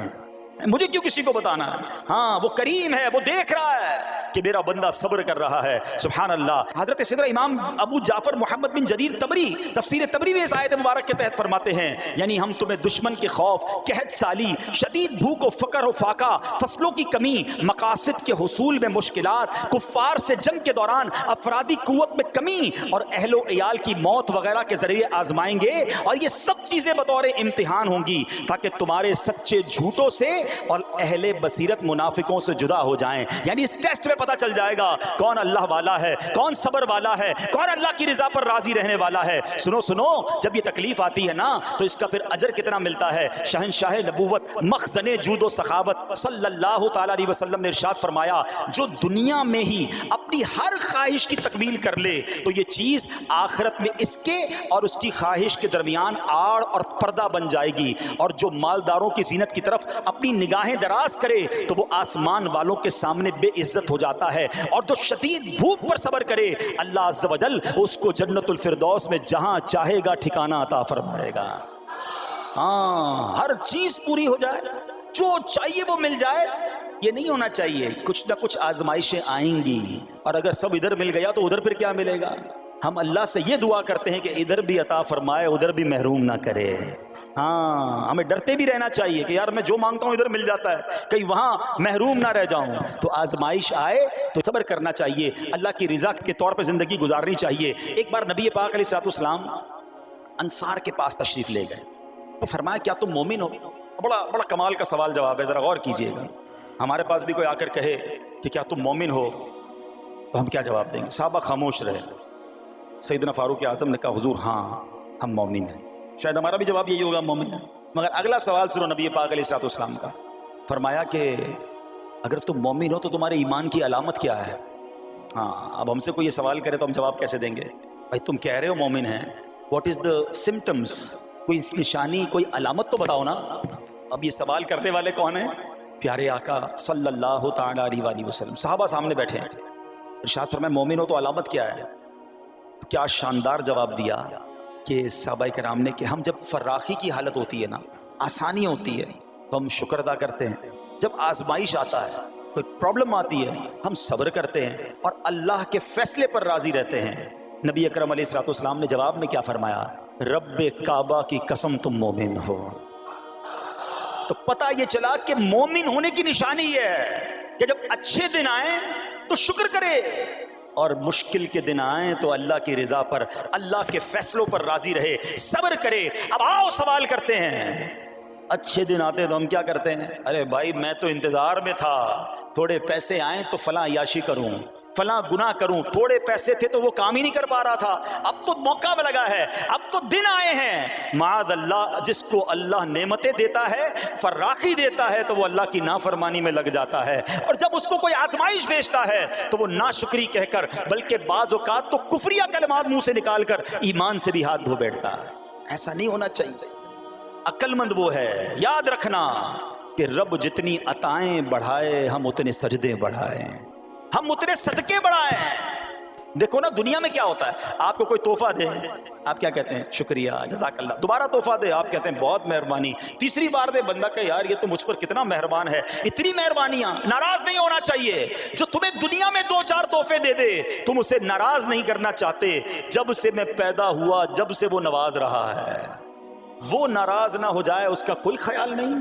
مجھے کیوں کسی کو بتانا ہے. ہاں وہ کریم ہے, وہ دیکھ رہا ہے کہ میرا بندہ صبر کر رہا ہے. سبحان اللہ. حضرت سیدنا امام ابو جعفر محمد بن جریر طبری تفسیر طبری میں اس آیت مبارک کے تحت فرماتے ہیں, یعنی ہم تمہیں دشمن کے خوف, قحط سالی, شدید بھوک و فقر و فاقہ, فصلوں کی کمی, مقاصد کے حصول میں مشکلات, کفار سے جنگ کے دوران افرادی قوت میں کمی اور اہل و عیال کی موت وغیرہ کے ذریعے آزمائیں گے. اور یہ سب چیزیں بطور امتحان ہوں گی تاکہ تمہارے سچے جھوٹوں سے اور اہل بصیرت منافقوں سے جدا ہو جائیں. یعنی اس ٹیسٹ میں پتا چل جائے گا کون اللہ والا ہے, کون صبر والا ہے, کون اللہ کی رضا پر راضی رہنے والا ہے. سنو سنو, جب یہ تکلیف آتی ہے نا تو اس کا پھر اجر کتنا ملتا ہے. شہنشاہ نبوت, مخزن جود و سخاوت صلی اللہ تعالی علیہ وسلم نے ارشاد فرمایا, جو دنیا میں ہی اپنی ہر خواہش کی تکمیل کر لے تو یہ چیز آخرت میں اس کے اور اس کی خواہش کے درمیان آڑ اور پردہ بن جائے گی. اور جو مالداروں کی زینت کی طرف اپنی نگاہیں دراز کرے تو وہ آسمان والوں کے سامنے بے عزت ہو جاتا ہے. اور جو شدید بھوک پر صبر کرے, اللہ عز و جل اس کو جنت الفردوس میں جہاں چاہے گا ٹھکانہ عطا فرمائے گا. ہاں, ہر چیز پوری ہو جائے, جو چاہیے وہ مل جائے, یہ نہیں ہونا چاہیے. کچھ نہ کچھ آزمائشیں آئیں گی, اور اگر سب ادھر مل گیا تو ادھر پھر کیا ملے گا. ہم اللہ سے یہ دعا کرتے ہیں کہ ادھر بھی عطا فرمائے, ادھر بھی محروم نہ کرے. ہاں, ہمیں ڈرتے بھی رہنا چاہیے کہ یار میں جو مانگتا ہوں ادھر مل جاتا ہے, کہیں وہاں محروم نہ رہ جاؤں. تو آزمائش آئے تو صبر کرنا چاہیے, اللہ کی رضا کے طور پہ زندگی گزارنی چاہیے. ایک بار نبی پاک علیہ السلام انصار کے پاس تشریف لے گئے تو فرمایا کیا تم مومن ہو؟ بڑا کمال کا سوال جواب ہے, ذرا غور کیجئے گا. ہمارے پاس بھی کوئی آ کر کہے کہ کیا تم مومن ہو تو ہم کیا جواب دیں گے؟ صحابہ خاموش رہے. سیدنا فاروق اعظم نے کہا حضور ہاں ہم مومن ہیں. شاید ہمارا بھی جواب یہی ہوگا مومن ہے. مگر اگلا سوال سنو نبی پاک علیہ السلام کا. فرمایا کہ اگر تم مومن ہو تو تمہارے ایمان کی علامت کیا ہے؟ ہاں, اب ہم سے کوئی یہ سوال کرے تو ہم جواب کیسے دیں گے؟ بھائی تم کہہ رہے ہو مومن ہیں, واٹ از دا سمٹمز, کوئی نشانی, کوئی علامت تو بتاؤ نا. اب یہ سوال کرنے والے کون ہیں؟ پیارے آقا صلی اللہ تعالی علیہ وسلم. صحابہ سامنے بیٹھے ہیں. ارشاد فرمایا مومن ہو تو علامت کیا ہے؟ کیا شاندار جواب دیا کہ صحابہ کرام نے کہ ہم جب فراخی کی حالت ہوتی ہے نا, آسانی ہوتی ہے تو ہم شکر ادا کرتے ہیں. جب آزمائش آتا ہے, کوئی پرابلم آتی ہے, ہم صبر کرتے ہیں اور اللہ کے فیصلے پر راضی رہتے ہیں. نبی اکرم علیہ السلام نے جواب میں کیا فرمایا؟ رب کعبہ کی قسم تم مومن ہو. تو پتہ یہ چلا کہ مومن ہونے کی نشانی یہ ہے کہ جب اچھے دن آئیں تو شکر کرے اور مشکل کے دن آئیں تو اللہ کی رضا پر، اللہ کے فیصلوں پر راضی رہے، صبر کرے۔ اب آؤ سوال کرتے ہیں، اچھے دن آتے تو ہم کیا کرتے ہیں؟ ارے بھائی میں تو انتظار میں تھا، تھوڑے پیسے آئیں تو فلاں عیاشی کروں، فلاں گناہ کروں، تھوڑے پیسے تھے تو وہ کام ہی نہیں کر پا رہا تھا، اب تو موقع میں لگا ہے، اب تو دن آئے ہیں۔ معاذ اللہ، جس کو اللہ نعمتیں دیتا ہے، فراخی دیتا ہے، تو وہ اللہ کی نافرمانی میں لگ جاتا ہے، اور جب اس کو کوئی آزمائش بھیجتا ہے تو وہ ناشکری کہہ کر، بلکہ بعض اوقات تو کفریہ کلمات منہ سے نکال کر ایمان سے بھی ہاتھ دھو بیٹھتا ہے۔ ایسا نہیں ہونا چاہیے۔ عقل مند وہ ہے، یاد رکھنا کہ رب جتنی عطائیں بڑھائے ہم اتنے سجدے بڑھائیں، ہم اتنے صدقے بڑھائیں۔ دیکھو نا دنیا میں کیا ہوتا ہے، آپ کو کوئی تحفہ دے، آپ کیا کہتے ہیں؟ شکریہ، جزاک اللہ۔ دوبارہ تحفہ دے، آپ کہتے ہیں بہت مہربانی۔ تیسری بار دے، بندہ کہ یار یہ تو مجھ پر کتنا مہربان ہے۔ اتنی مہربانیاں، ناراض نہیں ہونا چاہیے۔ جو تمہیں دنیا میں 2-4 تحفے دے دے، تم اسے ناراض نہیں کرنا چاہتے۔ جب سے میں پیدا ہوا، جب سے وہ نواز رہا ہے، وہ ناراض نہ ہو جائے اس کا کوئی خیال نہیں،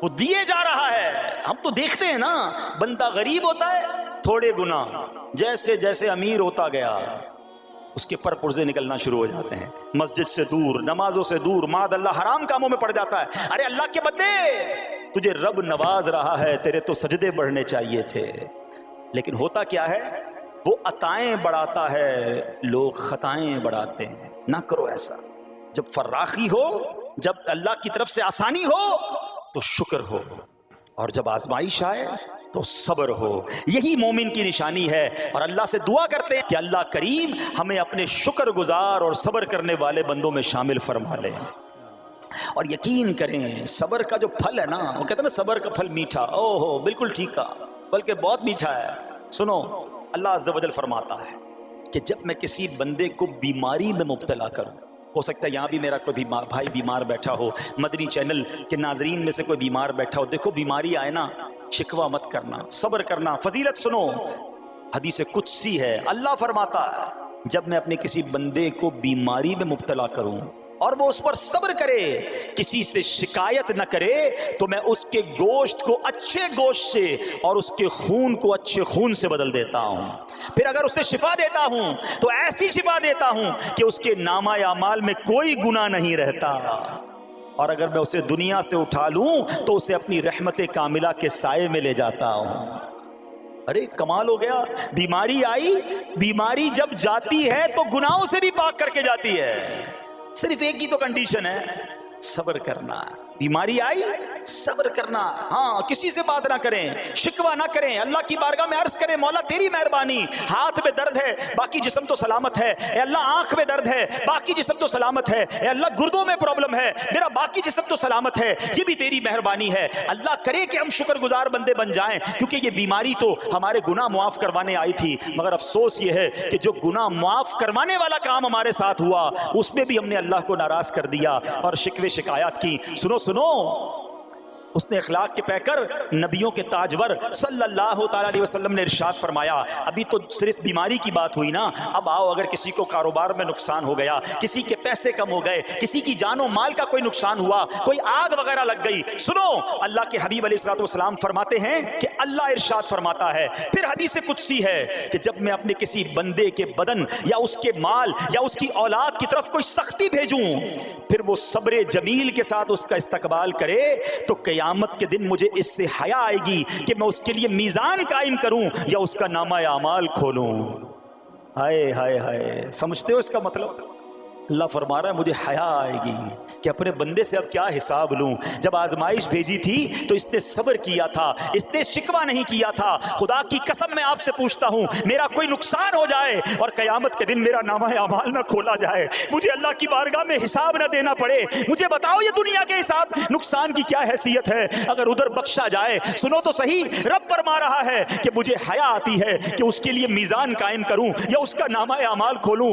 وہ دیے جا رہا ہے۔ ہم تو دیکھتے ہیں نا، بندہ غریب ہوتا ہے، تھوڑے گناہ، جیسے جیسے امیر ہوتا گیا اس کے پر پرزے نکلنا شروع ہو جاتے ہیں، مسجد سے دور، نمازوں سے دور، معاذ اللہ حرام کاموں میں پڑ جاتا ہے۔ ارے اللہ کے بندے، تجھے رب نواز رہا ہے، تیرے تو سجدے بڑھنے چاہیے تھے، لیکن ہوتا کیا ہے، وہ عطائیں بڑھاتا ہے، لوگ خطائیں بڑھاتے ہیں۔ نہ کرو ایسا۔ جب فراخی ہو، جب اللہ کی طرف سے آسانی ہو تو شکر ہو، اور جب آزمائش آئے تو صبر ہو۔ یہی مومن کی نشانی ہے، اور اللہ سے دعا کرتے ہیں کہ اللہ کریم ہمیں اپنے شکر گزار اور صبر کرنے والے بندوں میں شامل فرما لے۔ اور یقین کریں، صبر کا جو پھل ہے نا، وہ کہتے ہیں نا صبر کا پھل میٹھا، او ہو بالکل ٹھیک کہا، بلکہ بہت میٹھا ہے۔ سنو، اللہ عز و جل فرماتا ہے کہ جب میں کسی بندے کو بیماری میں مبتلا کروں، ہو سکتا ہے یہاں بھی میرا کوئی بھائی بیمار بیٹھا ہو، مدنی چینل کے ناظرین میں سے کوئی بیمار بیٹھا ہو، دیکھو بیماری آئے نا، شکوہ مت کرنا، صبر کرنا۔ فضیلت سنو، حدیث قدسی ہے، اللہ فرماتا ہے جب میں اپنے کسی بندے کو بیماری میں مبتلا کروں اور وہ اس پر صبر کرے، کسی سے شکایت نہ کرے، تو میں اس کے گوشت کو اچھے گوشت سے اور اس کے خون کو اچھے خون سے بدل دیتا ہوں۔ پھر اگر اسے شفا دیتا ہوں تو ایسی شفا دیتا ہوں کہ اس کے نامہ اعمال میں کوئی گناہ نہیں رہتا، اور اگر میں اسے دنیا سے اٹھا لوں تو اسے اپنی رحمت کاملہ کے سائے میں لے جاتا ہوں۔ ارے کمال ہو گیا، بیماری آئی، بیماری جب جاتی ہے تو گناہوں سے بھی پاک کر کے جاتی ہے۔ صرف ایک ہی تو کنڈیشن ہے، صبر کرنا۔ بیماری آئی، صبر کرنا، ہاں کسی سے بات نہ کریں، شکوہ نہ کریں، اللہ کی بارگاہ میں عرض کریں مولا تیری مہربانی، ہاتھ میں درد ہے باقی جسم تو سلامت ہے، اے اللہ آنکھ میں درد ہے باقی جسم تو سلامت ہے، اے اللہ گردوں میں پرابلم ہے میرا باقی جسم تو سلامت ہے، یہ بھی تیری مہربانی ہے۔ اللہ کرے کہ ہم شکر گزار بندے بن جائیں، کیونکہ یہ بیماری تو ہمارے گناہ معاف کروانے آئی تھی، مگر افسوس یہ ہے کہ جو گناہ معاف کروانے والا کام ہمارے ساتھ ہوا اس میں بھی ہم نے اللہ کو ناراض کر دیا اور شکوے شکایات کی۔ سنو اس نے اخلاق کے پیکر نبیوں کے تاجور صلی اللہ تعالی علیہ وسلم نے ارشاد فرمایا، ابھی تو صرف بیماری کی بات ہوئی نا، اب آؤ اگر کسی کو کاروبار میں نقصان ہو گیا، کسی کے پیسے کم ہو گئے، کسی کی جان و مال کا کوئی نقصان ہوا، کوئی آگ وغیرہ لگ گئی، سنو اللہ کے حبیب علیہ الصلوۃ والسلام فرماتے ہیں کہ اللہ ارشاد فرماتا ہے، پھر حدیث قدسی ہے کہ جب میں اپنے کسی بندے کے بدن یا اس کے مال یا اس کی اولاد کی طرف کوئی سختی بھیجوں، پھر وہ صبر جمیل کے ساتھ اس کا استقبال کرے، تو قیامت کے دن مجھے اس سے حیا آئے گی کہ میں اس کے لیے میزان قائم کروں یا اس کا نامہ اعمال کھولوں۔ ہائے ہائے ہائے، سمجھتے ہو اس کا مطلب؟ اللہ فرما رہا ہے مجھے حیا آئے گی کہ اپنے بندے سے اب کیا حساب لوں۔ جب آزمائش بھیجی تھی تو اس نے صبر کیا تھا، اس نے شکوہ نہیں کیا تھا۔ خدا کی قسم میں آپ سے پوچھتا ہوں، میرا کوئی نقصان ہو جائے اور قیامت کے دن میرا نامہ اعمال نہ کھولا جائے، مجھے اللہ کی بارگاہ میں حساب نہ دینا پڑے، مجھے بتاؤ یہ دنیا کے حساب نقصان کی کیا حیثیت ہے اگر ادھر بخشا جائے؟ سنو تو صحیح، رب فرما رہا ہے کہ مجھے حیا آتی ہے کہ اس کے لیے میزان قائم کروں یا اس کا نامہ اعمال کھولوں۔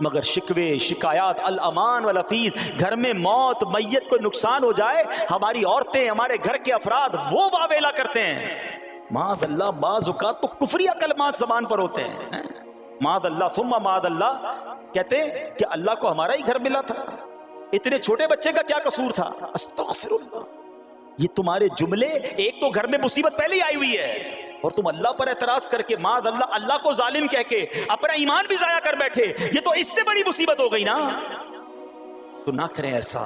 مگر شکوے شکایات الامان والافیز، گھر میں موت میت کو نقصان ہو جائے، ہماری عورتیں ہمارے گھر کے افراد وہ واویلا کرتے ہیں. معاذ اللہ، بعض اوقات تو کفریہ کلمات زبان پر ہوتے ہیں. معاذ اللہ ثم معاذ اللہ، کہتے ہیں کہ اللہ کو ہمارا ہی گھر ملا تھا، اتنے چھوٹے بچے کا کیا قصور تھا. استغفر اللہ. یہ تمہارے جملے، ایک تو گھر میں مصیبت پہلے ہی آئی ہوئی ہے اور تم اللہ پر اعتراض کر کے معاذ اللہ اللہ کو ظالم کہہ کے اپنا ایمان بھی ضائع کر بیٹھے، یہ تو اس سے بڑی مصیبت ہو گئی نا. تو نہ کریں ایسا.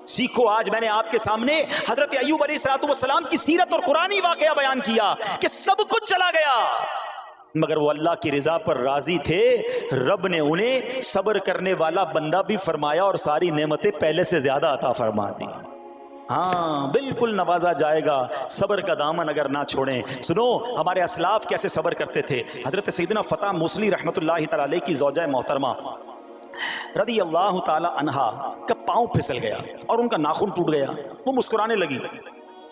سیکھو. آج میں نے آپ کے سامنے حضرت ایوب علیہ السلام کی سیرت اور قرآنی واقعہ بیان کیا کہ سب کچھ چلا گیا مگر وہ اللہ کی رضا پر راضی تھے. رب نے انہیں صبر کرنے والا بندہ بھی فرمایا اور ساری نعمتیں پہلے سے زیادہ عطا فرما دی. ہاں بالکل نوازا جائے گا. صبر کا دامن اگر نہ چھوڑیں. سنو ہمارے اسلاف کیسے صبر کرتے تھے. حضرت سیدنا فتح موصلی رحمت اللہ تعالی علیہ کی زوجہ محترمہ رضی اللہ تعالی عنہا کا پاؤں پھسل گیا اور ان کا ناخن ٹوٹ گیا. وہ مسکرانے لگی.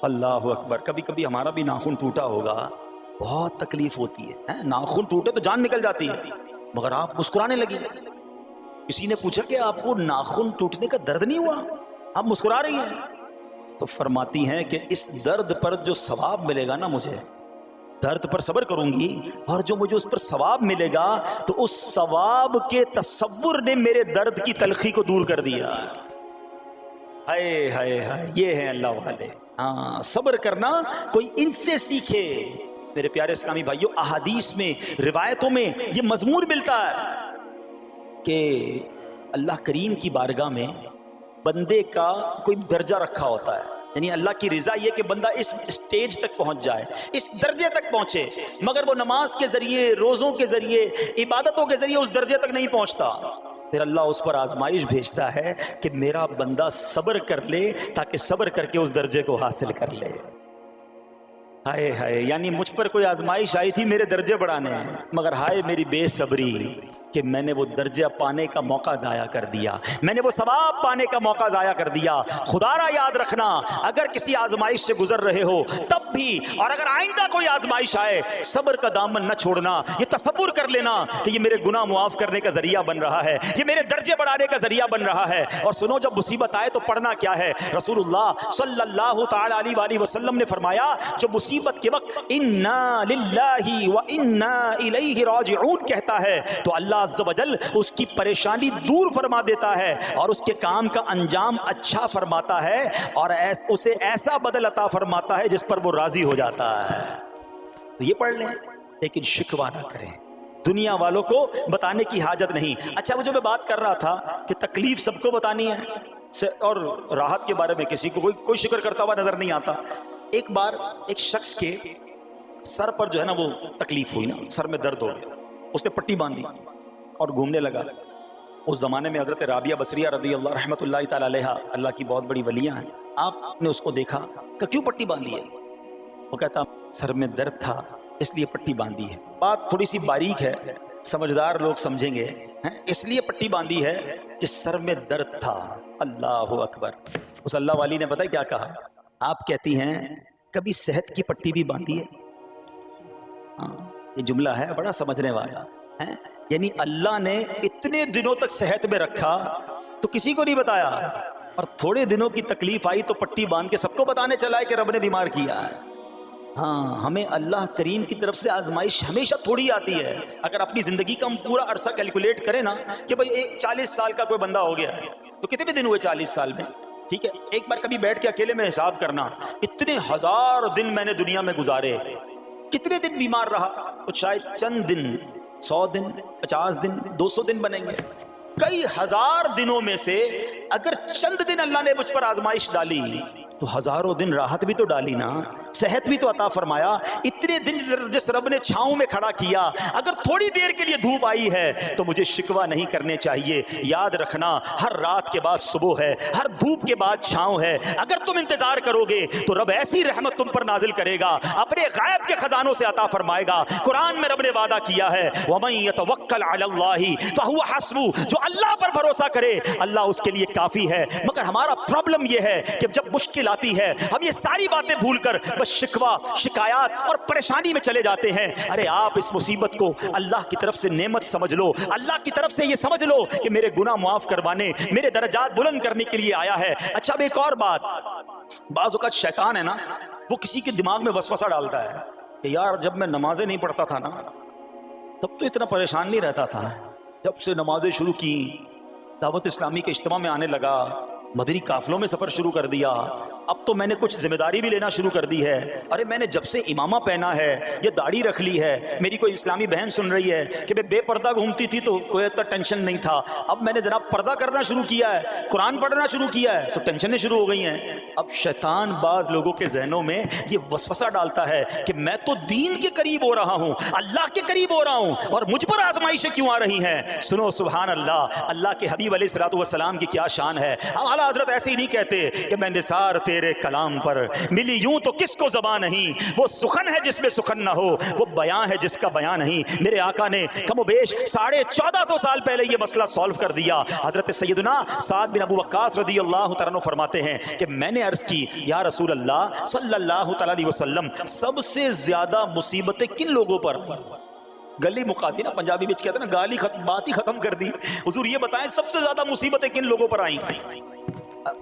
اللہ اکبر. کبھی کبھی ہمارا بھی ناخن ٹوٹا ہوگا، بہت تکلیف ہوتی ہے. ناخن ٹوٹے تو جان نکل جاتی ہے مگر آپ مسکرانے لگی. کسی نے پوچھا کہ آپ کو ناخن ٹوٹنے کا درد نہیں ہوا، آپ مسکرا رہی ہیں؟ تو فرماتی ہیں کہ اس درد پر جو ثواب ملے گا نا، مجھے درد پر صبر کروں گی اور جو مجھے اس پر ثواب ملے گا تو اس ثواب کے تصور نے میرے درد کی تلخی کو دور کر دیا. ہائے ہائے ہائے، یہ ہیں اللہ والے. ہاں صبر کرنا کوئی ان سے سیکھے. میرے پیارے اسلامی بھائیوں، احادیث میں روایتوں میں یہ مضمون ملتا ہے کہ اللہ کریم کی بارگاہ میں بندے کا کوئی درجہ رکھا ہوتا ہے. یعنی اللہ کی رضا یہ کہ بندہ اس سٹیج تک پہنچ جائے، اس درجے تک پہنچے، مگر وہ نماز کے ذریعے، روزوں کے ذریعے، عبادتوں کے ذریعے اس درجے تک نہیں پہنچتا. پھر اللہ اس پر آزمائش بھیجتا ہے کہ میرا بندہ صبر کر لے تاکہ صبر کر کے اس درجے کو حاصل کر لے. ہائے ہائے، یعنی مجھ پر کوئی آزمائش آئی تھی میرے درجے بڑھانے، مگر ہائے میری بے صبری کہ میں نے وہ درجہ پانے کا موقع ضائع کر دیا، میں نے وہ ثواب پانے کا موقع ضائع کر دیا. خدا را یاد رکھنا، اگر کسی آزمائش سے گزر رہے ہو تب بھی، اور اگر آئندہ کوئی آزمائش آئے، صبر کا دامن نہ چھوڑنا. یہ تصور کر لینا کہ یہ میرے گناہ معاف کرنے کا ذریعہ بن رہا ہے، یہ میرے درجے بڑھانے کا ذریعہ بن رہا ہے. اور سنو، جب مصیبت آئے تو پڑھنا کیا ہے. رسول اللہ صلی اللہ تعالی علیہ وآلہ وسلم نے فرمایا، جو مصیبت کے وقت انا للہ و انا الیہ راجعون کہتا ہے تو اللہ عز و جل اس کی پریشانی دور فرما دیتا ہے اور اس کے کام کا انجام اچھا فرماتا ہے اور اسے ایسا بدل عطا فرماتا ہے جس پر وہ راضی ہو جاتا ہے. تو یہ پڑھ لیں، لیکن شکوہ نہ کریں. دنیا والوں کو بتانے کی حاجت نہیں. اچھا، وہ جو میں بات کر رہا تھا کہ تکلیف سب کو بتانی ہے اور راحت کے بارے میں کسی کو کوئی شکر کرتا ہوا نظر نہیں آتا. ایک بار ایک شخص کے سر پر جو ہے نا وہ تکلیف ہوئی نا، سر میں درد ہو گیا. اس نے پٹی باندھی اور گھومنے لگا. اس زمانے میں حضرت رابعہ بصریہ رضی اللہ رحمت اللہ تعالی علیہ، اللہ کی بہت بڑی ولیاں ہیں. آپ نے اس کو دیکھا کہ کیوں پٹی باندھی ہے؟ وہ کہتا سر میں درد تھا اس لیے پٹی باندھی ہے. بات تھوڑی سی باریک ہے، سمجھدار لوگ سمجھیں گے. اس لیے پٹی باندھی ہے کہ سر میں درد تھا. اللہ اکبر. اس اللہ والی نے پتہ کیا کہا؟ آپ کہتی ہیں کبھی صحت کی پٹی بھی باندھی ہے؟ یہ جملہ ہے بڑا سمجھنے والا ہے. یعنی اللہ نے اتنے دنوں تک صحت میں رکھا تو کسی کو نہیں بتایا، اور تھوڑے دنوں کی تکلیف آئی تو پٹی باندھ کے سب کو بتانے چلا ہے کہ رب نے بیمار کیا ہے. ہاں، ہمیں اللہ کریم کی طرف سے آزمائش ہمیشہ تھوڑی آتی ہے. اگر اپنی زندگی کا ہم پورا عرصہ کیلکولیٹ کریں نا کہ بھئی 40 سال کا کوئی بندہ ہو گیا ہے تو کتنے دن ہوئے 40 سال میں؟ ٹھیک ہے، ایک بار کبھی بیٹھ کے اکیلے میں حساب کرنا، اتنے ہزار دن میں نے دنیا میں گزارے، کتنے دن بیمار رہا؟ تو شاید چند دن، 100 دن، 50 دن، 200 دن بنیں گے. کئی ہزار دنوں میں سے اگر چند دن اللہ نے مجھ پر آزمائش ڈالی تو ہزاروں دن راحت بھی تو ڈالی نا، صحت بھی تو عطا فرمایا. اتنے دن جس رب نے چھاؤں میں کھڑا کیا، اگر تھوڑی دیر کے لیے دھوپ آئی ہے تو مجھے شکوہ نہیں کرنے چاہیے. یاد رکھنا، ہر رات کے بعد صبح ہے، ہر دھوپ کے بعد چھاؤں ہے. اگر تم انتظار کرو گے تو رب ایسی رحمت تم پر نازل کرے گا، اپنے غائب کے خزانوں سے عطا فرمائے گا. قرآن میں رب نے وعدہ کیا ہے، وَمَن يَتَوَكَّلْ عَلَى اللَّهِ فَهُوَ حَسْبُهُ، جو اللہ پر بھروسہ کرے اللہ اس کے لیے کافی ہے. مگر ہمارا پرابلم یہ ہے کہ جب مشکل آتی ہے ہم یہ ساری باتیں بھول کر بس شکوہ شکایات اور پریشانی میں چلے جاتے ہیں. ارے آپ اس مصیبت کو اللہ کی طرف سے نعمت سمجھ لو, اللہ کی طرف سے یہ سمجھ لو کہ میرے گناہ معاف کروانے, میرے درجات بلند کرنے کے لیے آیا ہے. اچھا اب ایک اور بات, بعض اوقات شیطان ہے نا, وہ کسی کے دماغ میں وسوسہ ڈالتا ہے کہ یار جب میں نمازیں نہیں پڑھتا تھا نا تب تو اتنا پریشان نہیں رہتا تھا, جب سے نمازیں شروع کی, دعوت اسلامی کے اجتماع میں آنے لگا, مدنی قافلوں میں سفر شروع کر دیا, اب تو میں نے کچھ ذمہ داری بھی لینا شروع کر دی ہے. ارے میں نے جب سے امامہ پہنا ہے, یہ داڑھی رکھ لی ہے, میری کوئی اسلامی بہن سن رہی ہے کہ میں بے پردہ گھومتی تھی تو کوئی اتنا ٹینشن نہیں تھا, اب میں نے جناب پردہ کرنا شروع کیا ہے, قرآن پڑھنا شروع کیا ہے تو ٹینشنیں شروع ہو گئی ہیں. اب شیطان بعض لوگوں کے ذہنوں میں یہ وسوسہ ڈالتا ہے کہ میں تو دین کے قریب ہو رہا ہوں, اللہ کے قریب ہو رہا ہوں, اور مجھ پر آزمائشیں کیوں آ رہی ہیں. سنو سبحان اللہ, اللہ کے حبیب علیہ الصلوۃ والسلام کی کیا شان ہے. اعلیٰ حضرت ایسے ہی نہیں کہتے کہ میں نثار تیرے کلام پر ملی یوں تو کس کو زبان نہیں, وہ سخن ہے جس میں سخن نہ ہو, وہ بیان ہے جس کا بیان نہیں. میرے آقا نے کم و بیش 1450 سال پہلے یہ مسئلہ سالو کر دیا. حضرت سیدنا سعد بن ابو وقاص رضی اللہ تعالیٰ عنہ فرماتے ہیں کہ میں نے عرض کی یا رسول اللہ صلی اللہ تعالیٰ علیہ وسلم, سب سے زیادہ مصیبتیں کن لوگوں پر ہیں؟ گلی مکا دی نا, پنجابی میں کہتے ہیں نا گالی بات ہی ختم کر دی. حضور یہ بتائیں سب سے زیادہ مصیبتیں کن لوگوں پر آئیں؟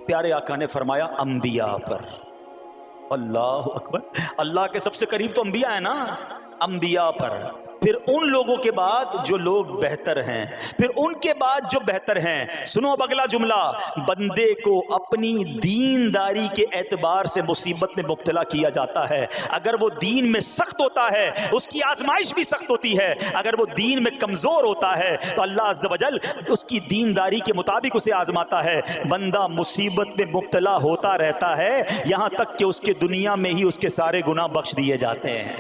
پیارے آقا نے فرمایا انبیاء پر. اللہ اکبر, اللہ کے سب سے قریب تو انبیاء ہیں نا, انبیاء پر, پھر ان لوگوں کے بعد جو لوگ بہتر ہیں, پھر ان کے بعد جو بہتر ہیں. سنو اب اگلا جملہ, بندے کو اپنی دینداری کے اعتبار سے مصیبت میں مبتلا کیا جاتا ہے. اگر وہ دین میں سخت ہوتا ہے اس کی آزمائش بھی سخت ہوتی ہے, اگر وہ دین میں کمزور ہوتا ہے تو اللہ عز و جل اس کی دینداری کے مطابق اسے آزماتا ہے. بندہ مصیبت میں مبتلا ہوتا رہتا ہے یہاں تک کہ اس کے دنیا میں ہی اس کے سارے گناہ بخش دیے جاتے ہیں.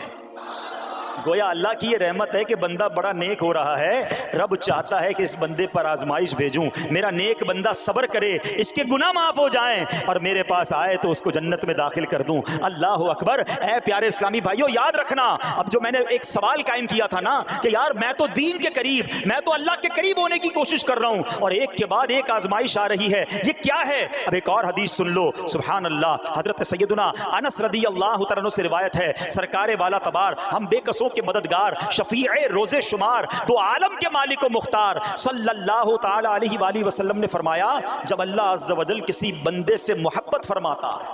گویا اللہ کی یہ رحمت ہے کہ بندہ بڑا نیک ہو رہا ہے, رب چاہتا ہے کہ اس بندے پر آزمائش بھیجوں, میرا نیک بندہ صبر کرے, اس کے گناہ معاف ہو جائیں اور میرے پاس آئے تو اس کو جنت میں داخل کر دوں. اللہ اکبر. اے پیارے اسلامی بھائیو یاد رکھنا, اب جو میں نے ایک سوال قائم کیا تھا نا کہ یار میں تو دین کے قریب, میں تو اللہ کے قریب ہونے کی کوشش کر رہا ہوں اور ایک کے بعد ایک آزمائش آ رہی ہے, یہ کیا ہے؟ اب ایک اور حدیث سن لو. سبحان اللہ, حضرت سیدنا انس رضی اللہ تعالیٰ عنہ سے روایت ہے, سرکار والا تبار, ہم بے قصوں کے مددگار, شفیع روز شمار, دو عالم کے مالک و مختار صلی اللہ تعالی علیہ وآلہ وسلم نے فرمایا, جب اللہ عز و جل کسی بندے سے محبت فرماتا ہے,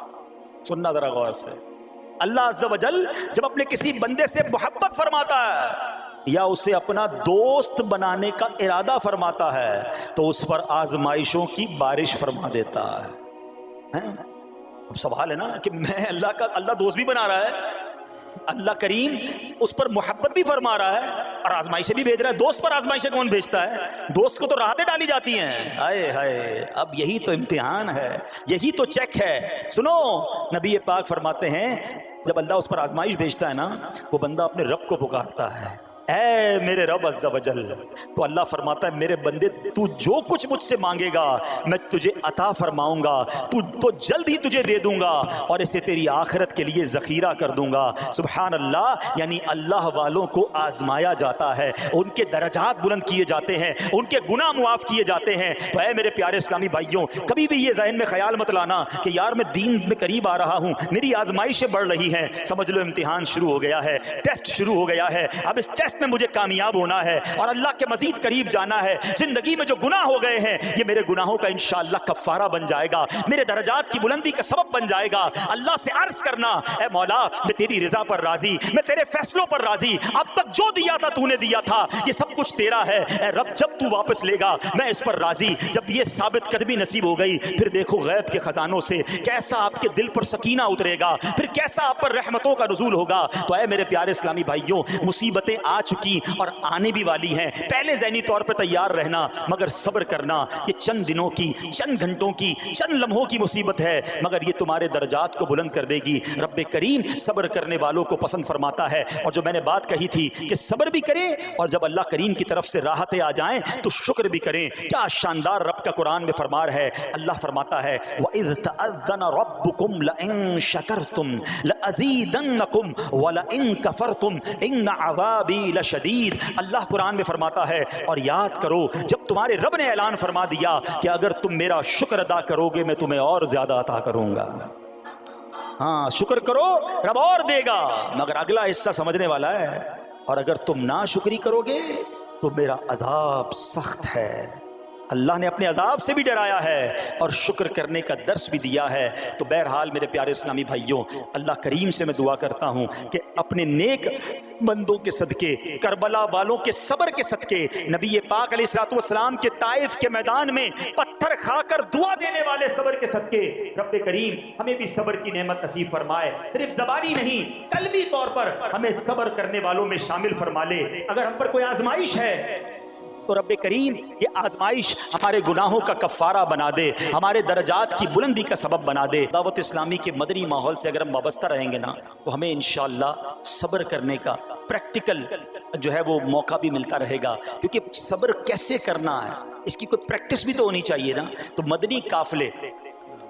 سننا ذرا غور سے, اللہ عز و جل جب اپنے کسی بندے سے محبت فرماتا ہے یا اسے اپنا دوست بنانے کا ارادہ فرماتا ہے تو اس پر آزمائشوں کی بارش فرما دیتا ہے. اب سوال ہے نا کہ میں اللہ دوست بھی بنا رہا ہے, اللہ کریم اس پر محبت بھی فرما رہا ہے اور آزمائشیں بھی بھیج رہا ہے. دوست پر آزمائشیں کون بھیجتا ہے؟ دوست کو تو راحتیں ڈالی جاتی ہیں. ہائے ہائے, اب یہی تو امتحان ہے, یہی تو چیک ہے. سنو, نبی پاک فرماتے ہیں جب اللہ اس پر آزمائش بھیجتا ہے نا, وہ بندہ اپنے رب کو پکارتا ہے, اے میرے رب عز و جل, تو اللہ فرماتا ہے میرے بندے تو جو کچھ مجھ سے مانگے گا میں تجھے عطا فرماؤں گا, تو جلد ہی تجھے دے دوں گا اور اسے تیری آخرت کے لیے ذخیرہ کر دوں گا. سبحان اللہ. یعنی اللہ والوں کو آزمایا جاتا ہے, ان کے درجات بلند کیے جاتے ہیں, ان کے گناہ معاف کیے جاتے ہیں. تو اے میرے پیارے اسلامی بھائیوں, کبھی بھی یہ ذہن میں خیال مت لانا کہ یار میں دین میں قریب آ رہا ہوں, میری آزمائشیں بڑھ رہی ہیں. سمجھ لو امتحان شروع ہو گیا ہے, ٹیسٹ شروع ہو گیا ہے. اب اس ٹیسٹ میں مجھے کامیاب ہونا ہے اور اللہ کے مزید قریب جانا ہے. زندگی میں جو گناہ ہو گئے ہیں یہ میرے گناہوں کا انشاءاللہ کفارہ بن جائے گا, میرے درجات کی بلندی کا سبب بن جائے گا. اللہ سے عرض کرنا, اے مولا میں تیری رضا پر راضی, میں تیرے فیصلوں پر راضی, اب تک جو دیا تھا تو نے دیا تھا, یہ سب کچھ تیرا ہے. اے رب جب تو واپس لے گا میں اس پر راضی. جب یہ ثابت قدمی نصیب ہو گئی پھر دیکھو غیب کے خزانوں سے کیسا آپ کے دل پر سکینہ اترے گا, پھر کیسا آپ پر رحمتوں کا نزول ہوگا. تو اے میرے پیارے اسلامی بھائیوں, مصیبتیں آ چکی اور آنے بھی والی ہیں, پہلے ذہنی طور پر تیار رہنا, مگر صبر کرنا. یہ چند دنوں کی, چند گھنٹوں کی, چند لمحوں کی مصیبت ہے, مگر یہ تمہارے درجات کو بلند کر دے گی. رب کریم صبر کرنے والوں کو پسند فرماتا ہے. اور جو میں نے بات کہی تھی کہ صبر بھی کریں اور جب اللہ کریم کی طرف سے راحتیں آ جائیں تو شکر بھی کریں. کیا شاندار رب کا قرآن میں فرمان ہے. اللہ فرماتا ہے وَإِذْ تَأَذَّنَ رَبُّكُمْ لَإِن شَكَرْتُمْ لَأَزِيدَنَّكُمْ وَلَإِن كَفَرْتُمْ إِنَّ عَذَابِي لَشَدِيدٌ. اللہ قرآن میں فرماتا ہے اور یاد کرو جب تمہارے رب نے اعلان فرما دیا کہ اگر تم میرا شکر ادا کرو گے میں تمہیں اور زیادہ عطا کروں گا. ہاں شکر کرو رب اور دے گا، مگر اگلا حصہ سمجھنے والا ہے، اور اگر تم نا شکری کرو گے تو میرا عذاب سخت ہے۔ اللہ نے اپنے عذاب سے بھی ڈرایا ہے اور شکر کرنے کا درس بھی دیا ہے۔ تو بہرحال میرے پیارے اسلامی بھائیوں، اللہ کریم سے میں دعا کرتا ہوں کہ اپنے نیک بندوں کے صدقے، کربلا والوں کے صبر کے صدقے، نبی پاک علیہ الصلوۃ والسلام کے طائف کے میدان میں پتھر کھا کر دعا دینے والے صبر کے صدقے، رب کریم ہمیں بھی صبر کی نعمت نصیب فرمائے، صرف زبانی نہیں قلبی طور پر ہمیں صبر کرنے والوں میں شامل فرما لے۔ اگر ہم پر کوئی آزمائش ہے تو رب کریم یہ آزمائش ہمارے گناہوں کا کفارہ بنا دے، ہمارے درجات کی بلندی کا سبب بنا دے۔ دعوت اسلامی کے مدنی ماحول سے اگر ہم وابستہ رہیں گے نا تو ہمیں انشاءاللہ صبر کرنے کا پریکٹیکل جو ہے وہ موقع بھی ملتا رہے گا، کیونکہ صبر کیسے کرنا ہے اس کی کوئی پریکٹس بھی تو ہونی چاہیے نا۔ تو مدنی قافلے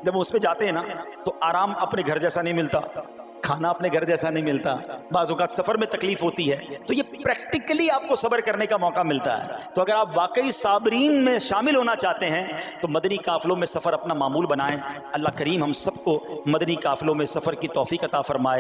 جب ہم اس پہ جاتے ہیں نا تو آرام اپنے گھر جیسا نہیں ملتا، کھانا اپنے گھر جیسا نہیں ملتا، بعض اوقات سفر میں تکلیف ہوتی ہے، تو یہ پریکٹیکلی آپ کو صبر کرنے کا موقع ملتا ہے۔ تو اگر آپ واقعی صابرین میں شامل ہونا چاہتے ہیں تو مدنی قافلوں میں سفر اپنا معمول بنائیں۔ اللہ کریم ہم سب کو مدنی قافلوں میں سفر کی توفیق عطا فرمائے۔